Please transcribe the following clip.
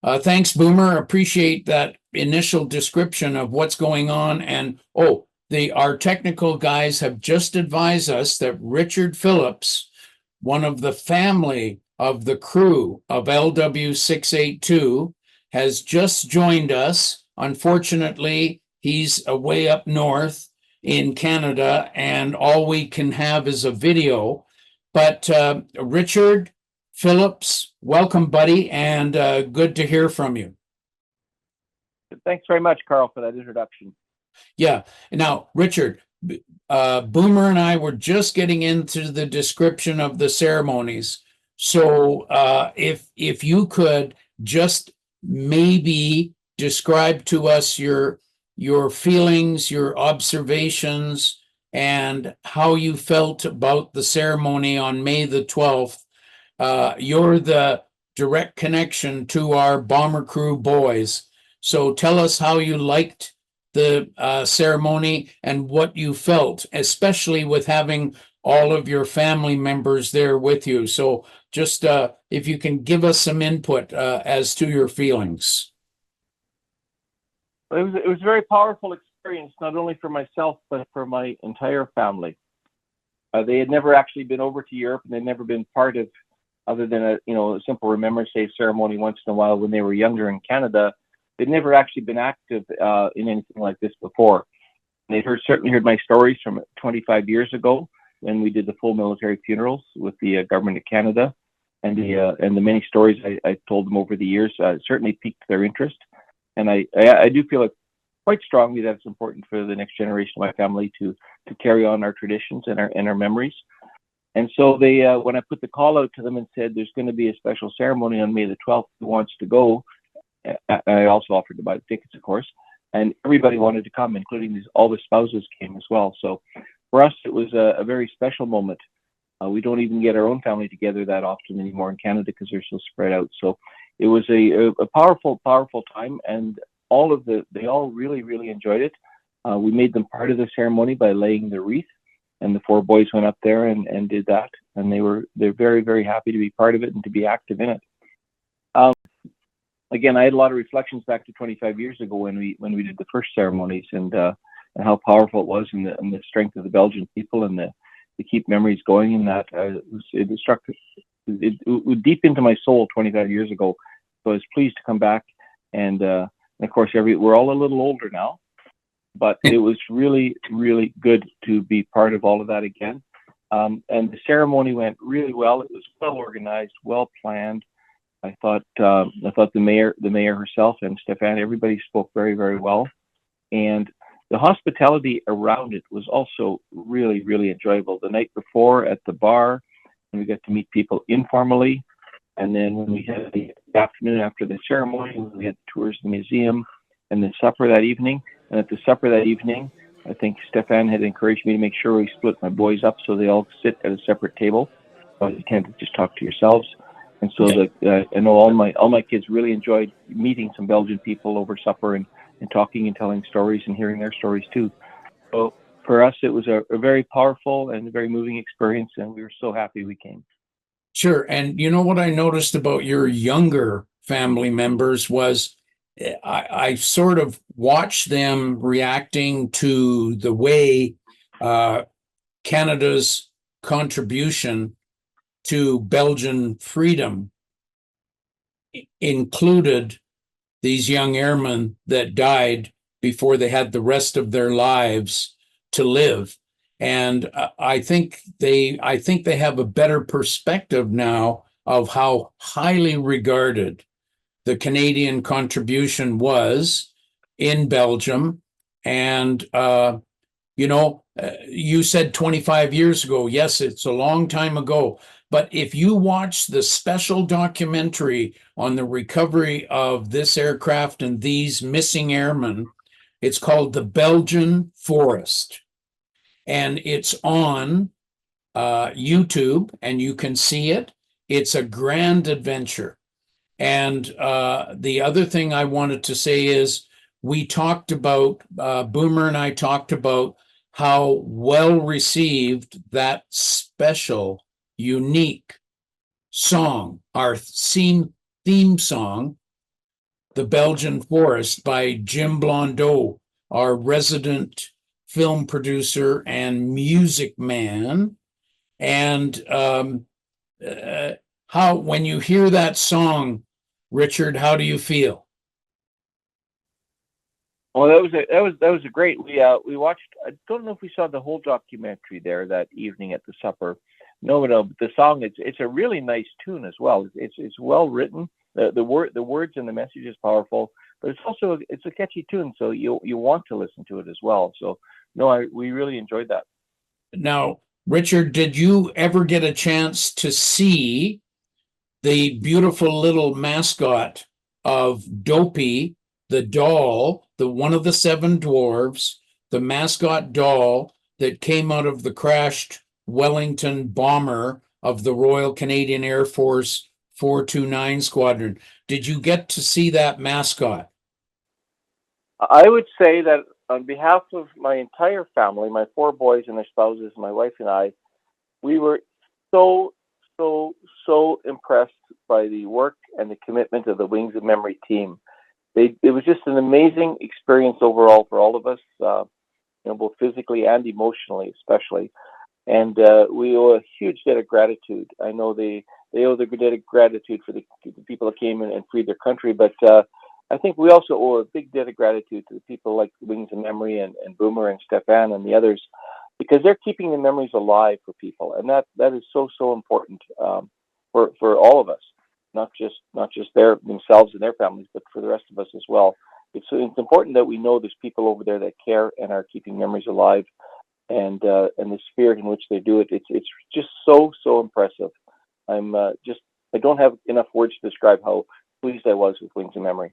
Thanks, Boomer. Appreciate that initial description of what's going on. And our technical guys have just advised us that Richard Phillips, one of the family of the crew of LW 682, has just joined us. Unfortunately, he's way up north in Canada, and all we can have is a video. But Richard Phillips, welcome, buddy, and good to hear from you. Thanks very much, Carl, for that introduction. Yeah. Now, Richard, Boomer and I were just getting into the description of the ceremonies. So if you could just maybe describe to us your feelings, your observations, and how you felt about the ceremony on May the 12th. You're the direct connection to our bomber crew boys. So tell us how you liked the ceremony and what you felt, especially with having all of your family members there with you. So just if you can give us some input as to your feelings. It was a very powerful experience, not only for myself, but for my entire family. They had never actually been over to Europe, and they'd never been part of, other than a simple Remembrance Day ceremony once in a while when they were younger in Canada. They'd never actually been active in anything like this before. They'd certainly heard my stories from 25 years ago when we did the full military funerals with the government of Canada, and the many stories I told them over the years certainly piqued their interest. And I do feel quite strongly that it's important for the next generation of my family to carry on our traditions and our memories. And so they, when I put the call out to them and said there's going to be a special ceremony on May the 12th, who wants to go? I also offered to buy the tickets, of course, and everybody wanted to come, including all the spouses came as well. So for us, it was a very special moment. We don't even get our own family together that often anymore in Canada because they're so spread out. So it was a powerful, powerful time, and they all really, really enjoyed it. We made them part of the ceremony by laying the wreath, and the four boys went up there and did that, and they're very, very happy to be part of it and to be active in it. Again, I had a lot of reflections back to 25 years ago when we did the first ceremonies, and how powerful it was, and the strength of the Belgian people, and to keep memories going. And that it was deep into my soul 25 years ago. So I was pleased to come back, and of course we're all a little older now, but it was really, really good to be part of all of that again. And the ceremony went really well. It was well organized, well planned. I thought the mayor herself and Stefan, everybody spoke very, very well, and the hospitality around it was also really, really enjoyable. The night before at the bar, and we got to meet people informally, and then when we had the afternoon after the ceremony, we had tours of the museum, and the supper that evening. And at the supper that evening, I think Stefan had encouraged me to make sure we split my boys up so they all sit at a separate table. So you can't just talk to yourselves. And so I know all my kids really enjoyed meeting some Belgian people over supper and talking and telling stories and hearing their stories too. So for us, it was a very powerful and very moving experience, and we were so happy we came. Sure. And you know what I noticed about your younger family members was I sort of watched them reacting to the way Canada's contribution to Belgian freedom included these young airmen that died before they had the rest of their lives to live. And I think they have a better perspective now of how highly regarded the Canadian contribution was in Belgium. And you said 25 years ago. Yes, it's a long time ago. But if you watch the special documentary on the recovery of this aircraft and these missing airmen, it's called The Belgian Forest. And it's on YouTube, and you can see it. It's a grand adventure. And the other thing I wanted to say is we talked about, Boomer and I talked about how well received that special, unique song, our theme song, The Belgian Forest by Jim Blondeau, our resident film producer and music man. And how, when you hear that song, Richard, how do you feel? Well, that was a great. We watched. I don't know if we saw the whole documentary there that evening at the supper. No, no. But the song, it's a really nice tune as well. It's well written. The words and the message is powerful, but it's also it's a catchy tune. So you want to listen to it as well. So no, we really enjoyed that. Now, Richard, did you ever get a chance to see the beautiful little mascot of Dopey, the doll, the one of the seven dwarves, the mascot doll that came out of the crashed Wellington bomber of the Royal Canadian Air Force 429 Squadron? Did you get to see that mascot? I would say that on behalf of my entire family, my four boys and their spouses, my wife and I, we were so, so impressed by the work and the commitment of the Wings of Memory team. It was just an amazing experience overall for all of us, both physically and emotionally, especially. And we owe a huge debt of gratitude. I know they owe the debt of gratitude for the people that came in and freed their country, but I think we also owe a big debt of gratitude to the people like Wings of Memory and Boomer and Stefan and the others, because they're keeping the memories alive for people, and that is so important for all of us, not just themselves and their families, but for the rest of us as well. It's important that we know there's people over there that care and are keeping memories alive, and the spirit in which they do it. It's just so impressive. I don't have enough words to describe how pleased I was with Wings of Memory.